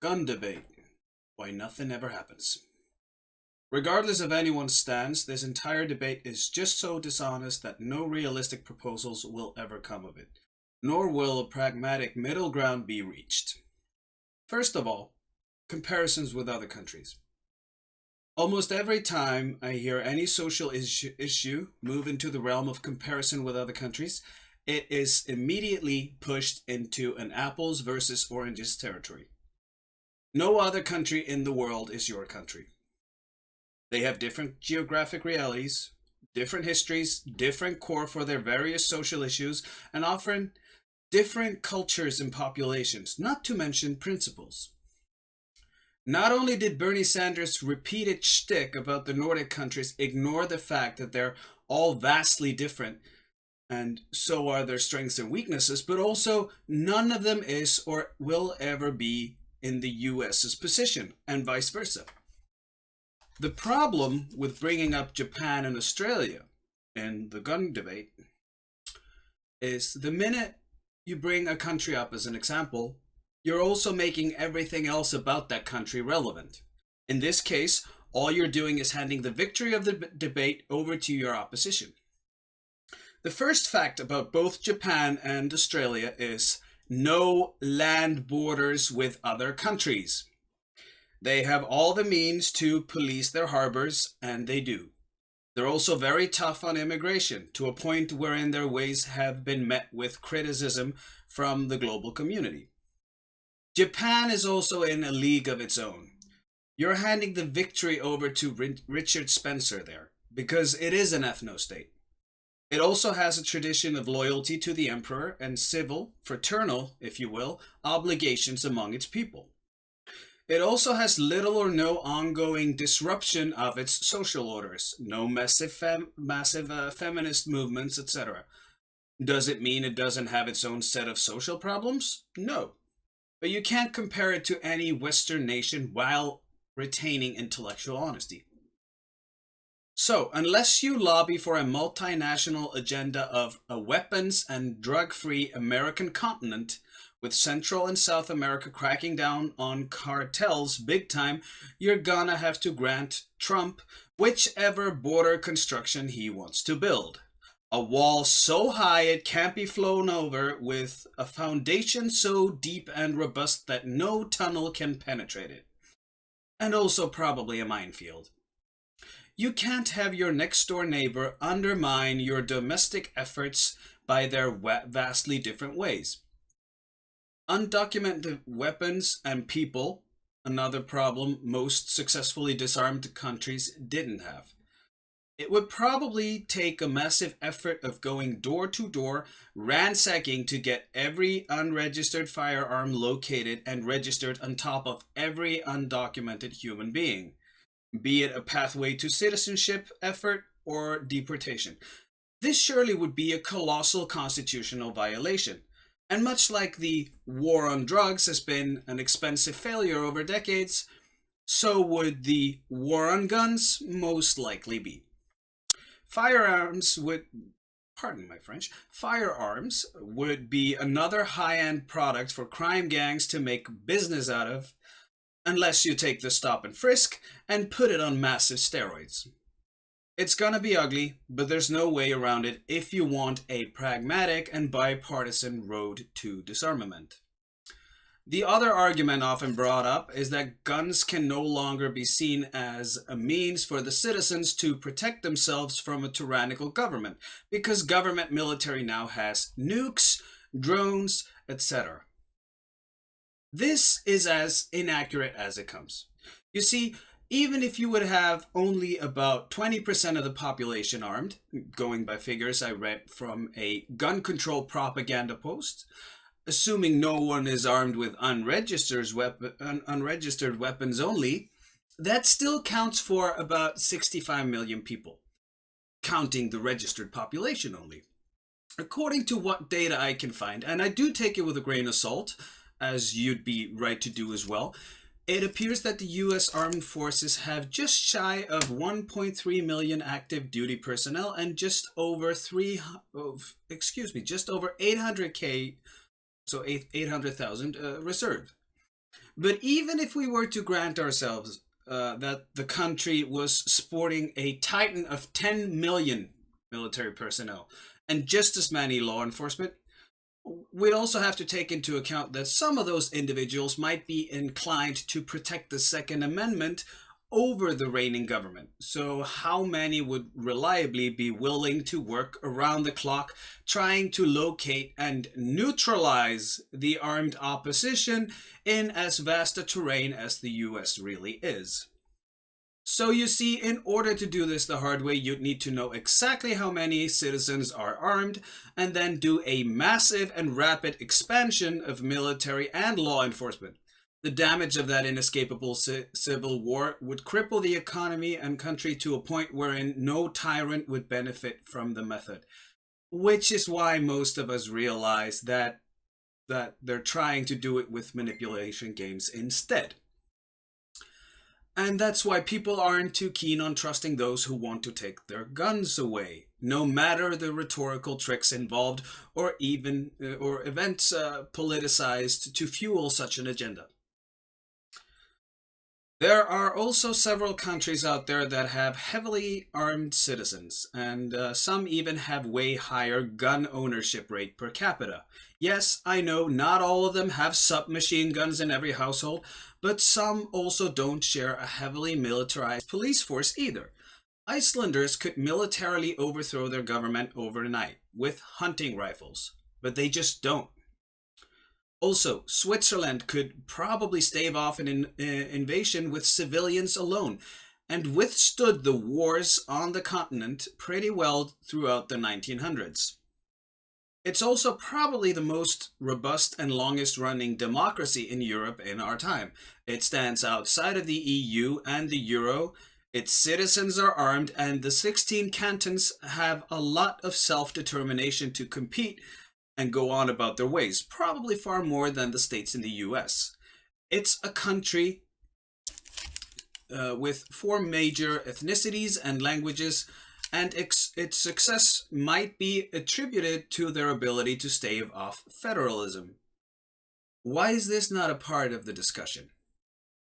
Gun debate. Why nothing ever happens. Regardless of anyone's stance, this entire debate is just so dishonest that no realistic proposals will ever come of it, nor will a pragmatic middle ground be reached. First of all, comparisons with other countries. Almost every time I hear any social issue move into the realm of comparison with other countries, it is immediately pushed into an apples versus oranges territory. No other country in the world is your country. They have different geographic realities, different histories, different core for their various social issues, and often different cultures and populations, not to mention principles. Not only did Bernie Sanders' repeated shtick about the Nordic countries ignore the fact that they're all vastly different, and so are their strengths and weaknesses, but also none of them is or will ever be in the US's position, and vice versa. The problem with bringing up Japan and Australia in the gun debate is the minute you bring a country up as an example, you're also making everything else about that country relevant. In this case, all you're doing is handing the victory of the debate over to your opposition. The first fact about both Japan and Australia is no land borders with other countries. They have all the means to police their harbors, and they do. They're also very tough on immigration, to a point wherein their ways have been met with criticism from the global community. Japan is also in a league of its own. You're handing the victory over to Richard Spencer there, because it is an ethno-state. It also has a tradition of loyalty to the emperor and civil, fraternal, if you will, obligations among its people. It also has little or no ongoing disruption of its social orders, no massive feminist movements, etc. Does it mean it doesn't have its own set of social problems? No. But you can't compare it to any Western nation while retaining intellectual honesty. So, unless you lobby for a multinational agenda of a weapons and drug-free American continent, with Central and South America cracking down on cartels big time, you're gonna have to grant Trump whichever border construction he wants to build. A wall so high it can't be flown over, with a foundation so deep and robust that no tunnel can penetrate it. And also probably a minefield. You can't have your next door neighbor undermine your domestic efforts by their vastly different ways. Undocumented weapons and people, another problem most successfully disarmed countries didn't have. It would probably take a massive effort of going door to door, ransacking to get every unregistered firearm located and registered on top of every undocumented human being, be it a pathway to citizenship effort or deportation. This surely would be a colossal constitutional violation. And much like the war on drugs has been an expensive failure over decades, so would the war on guns most likely be. Firearms would, pardon my French, firearms would be another high-end product for crime gangs to make business out of, unless you take the stop and frisk and put it on massive steroids. It's gonna be ugly, but there's no way around it if you want a pragmatic and bipartisan road to disarmament. The other argument often brought up is that guns can no longer be seen as a means for the citizens to protect themselves from a tyrannical government, because government military now has nukes, drones, etc. This is as inaccurate as it comes. You see, even if you would have only about 20% of the population armed, going by figures I read from a gun control propaganda post, assuming no one is armed with unregistered weapons only, that still counts for about 65 million people, counting the registered population only. According to what data I can find, and I do take it with a grain of salt, as you'd be right to do as well, it appears that the US Armed Forces have just shy of 1.3 million active duty personnel and just over 800,000 reserve. But even if we were to grant ourselves that the country was sporting a titan of 10 million military personnel and just as many law enforcement, we'd also have to take into account that some of those individuals might be inclined to protect the Second Amendment over the reigning government. So, how many would reliably be willing to work around the clock trying to locate and neutralize the armed opposition in as vast a terrain as the US really is? So you see, in order to do this the hard way, you'd need to know exactly how many citizens are armed, and then do a massive and rapid expansion of military and law enforcement. The damage of that inescapable civil war would cripple the economy and country to a point wherein no tyrant would benefit from the method. Which is why most of us realize that they're trying to do it with manipulation games instead. And that's why people aren't too keen on trusting those who want to take their guns away, no matter the rhetorical tricks involved or even or events politicized to fuel such an agenda. There are also several countries out there that have heavily armed citizens, and some even have way higher gun ownership rate per capita. Yes, I know not all of them have submachine guns in every household, but some also don't share a heavily militarized police force either. Icelanders could militarily overthrow their government overnight with hunting rifles, but they just don't. Also, Switzerland could probably stave off an invasion with civilians alone, and withstood the wars on the continent pretty well throughout the 1900s. It's also probably the most robust and longest running democracy in Europe in our time. It stands outside of the EU and the Euro. Its citizens are armed, and the 16 cantons have a lot of self determination to compete and go on about their ways, probably far more than the states in the US. It's a country with four major ethnicities and languages, and its success might be attributed to their ability to stave off federalism. Why is this not a part of the discussion?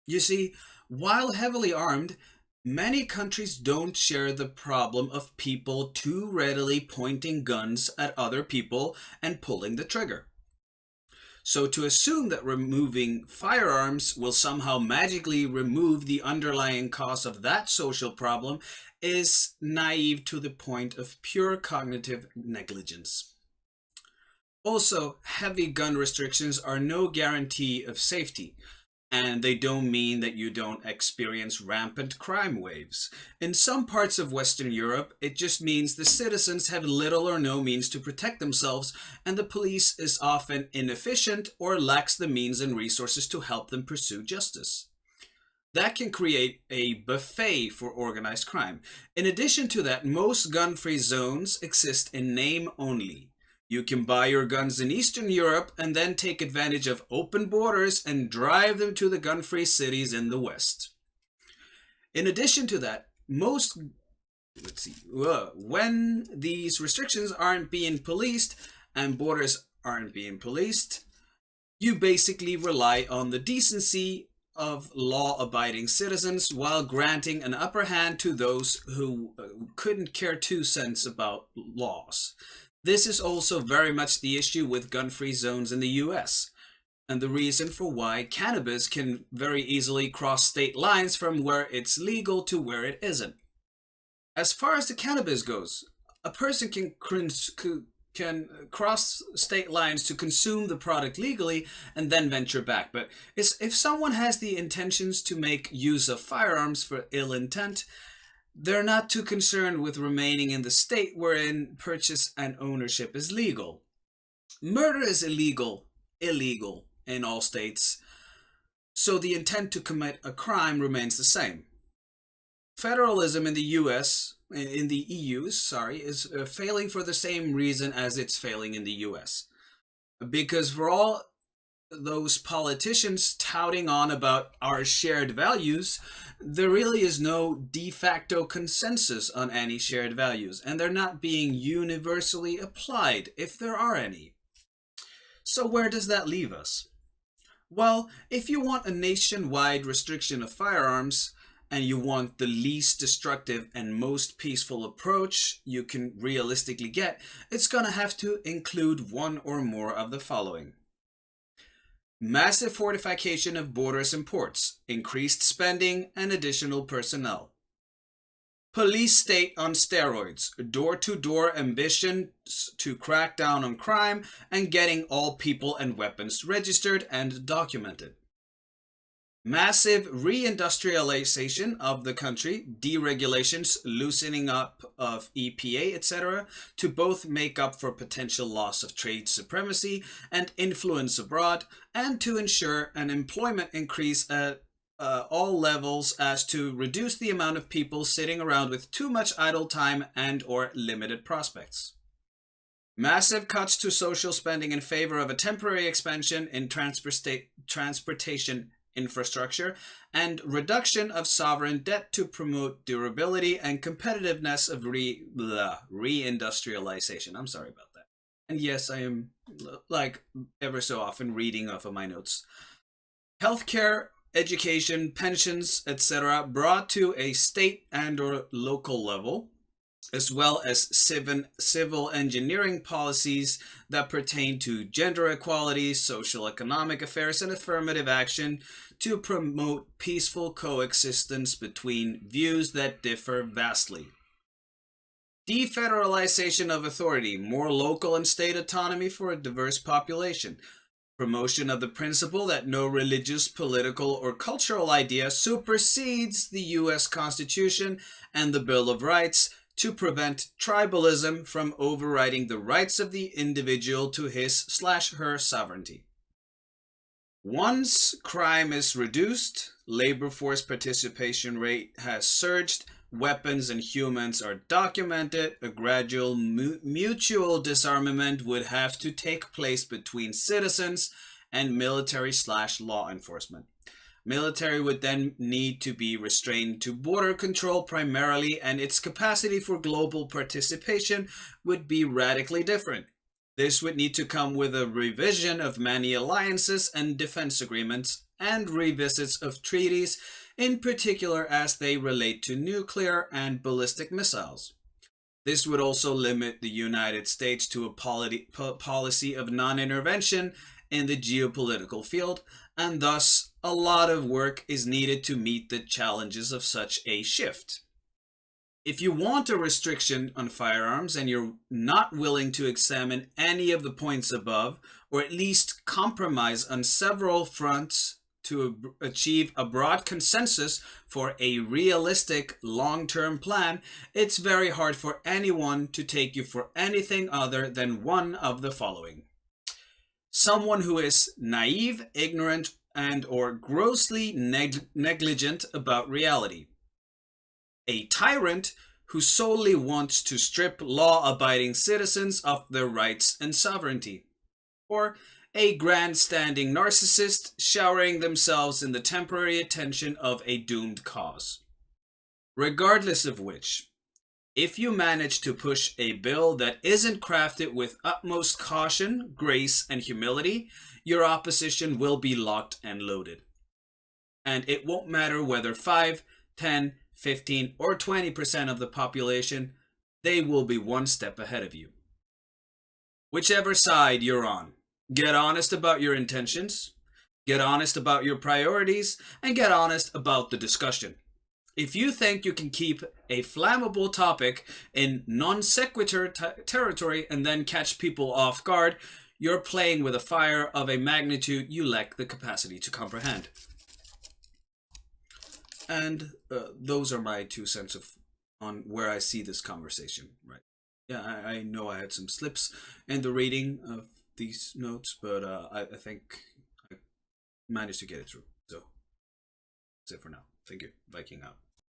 You see, while heavily armed, many countries don't share the problem of people too readily pointing guns at other people and pulling the trigger. So to assume that removing firearms will somehow magically remove the underlying cause of that social problem is naive to the point of pure cognitive negligence. Also, heavy gun restrictions are no guarantee of safety, and they don't mean that you don't experience rampant crime waves. In some parts of Western Europe, it just means the citizens have little or no means to protect themselves, and the police is often inefficient or lacks the means and resources to help them pursue justice. That can create a buffet for organized crime. In addition to that, most gun-free zones exist in name only. You can buy your guns in Eastern Europe and then take advantage of open borders and drive them to the gun-free cities in the West. In addition to that, when these restrictions aren't being policed and borders aren't being policed, you basically rely on the decency of law-abiding citizens while granting an upper hand to those who couldn't care two cents about laws. This is also very much the issue with gun-free zones in the US, and the reason for why cannabis can very easily cross state lines from where it's legal to where it isn't. As far as the cannabis goes, a person can cross state lines to consume the product legally and then venture back. But if someone has the intentions to make use of firearms for ill intent, they're not too concerned with remaining in the state wherein purchase and ownership is legal. Murder is illegal in all states, so the intent to commit a crime remains the same. Federalism in the EU, is failing for the same reason as it's failing in the US. Because for all those politicians touting on about our shared values, there really is no de facto consensus on any shared values, and they're not being universally applied if there are any. So where does that leave us? Well, if you want a nationwide restriction of firearms, and you want the least destructive and most peaceful approach you can realistically get, it's gonna have to include one or more of the following: massive fortification of borders and ports, increased spending, and additional personnel. Police state on steroids, door to door ambitions to crack down on crime and getting all people and weapons registered and documented. Massive reindustrialization of the country, deregulations, loosening up of EPA, etc., to both make up for potential loss of trade supremacy and influence abroad, and to ensure an employment increase at all levels as to reduce the amount of people sitting around with too much idle time and or limited prospects. Massive cuts to social spending in favor of a temporary expansion in transportation infrastructure, and reduction of sovereign debt to promote durability and competitiveness of reindustrialization. I'm sorry about that. And yes, I am, like ever so often, reading off of my notes. Healthcare, education, pensions, etc., brought to a state and or local level, as well as civil engineering policies that pertain to gender equality, social economic affairs, and affirmative action to promote peaceful coexistence between views that differ vastly. Defederalization of authority, more local and state autonomy for a diverse population. Promotion of the principle that no religious, political, or cultural idea supersedes the U.S. Constitution and the Bill of Rights, to prevent tribalism from overriding the rights of the individual to his/her sovereignty. Once crime is reduced, labor force participation rate has surged, weapons and humans are documented, a gradual mutual disarmament would have to take place between citizens and military/law enforcement. Military would then need to be restrained to border control primarily, and its capacity for global participation would be radically different. This would need to come with a revision of many alliances and defense agreements, and revisits of treaties, in particular as they relate to nuclear and ballistic missiles. This would also limit the United States to a policy of non-intervention in the geopolitical field, and thus a lot of work is needed to meet the challenges of such a shift. If you want a restriction on firearms and you're not willing to examine any of the points above, or at least compromise on several fronts to achieve a broad consensus for a realistic long-term plan, it's very hard for anyone to take you for anything other than one of the following: someone who is naive, ignorant, and or grossly negligent about reality. A tyrant who solely wants to strip law-abiding citizens of their rights and sovereignty. Or a grandstanding narcissist showering themselves in the temporary attention of a doomed cause. Regardless of which, if you manage to push a bill that isn't crafted with utmost caution, grace, and humility, your opposition will be locked and loaded. And it won't matter whether 5, 10, 15, or 20% of the population, they will be one step ahead of you. Whichever side you're on, get honest about your intentions, get honest about your priorities, and get honest about the discussion. If you think you can keep a flammable topic in non sequitur territory and then catch people off guard, you're playing with a fire of a magnitude you lack the capacity to comprehend. And those are my 2 cents on where I see this conversation. Right? Yeah, I know I had some slips in the reading of these notes, but I think I managed to get it through. So that's it for now. Thank you. Viking out.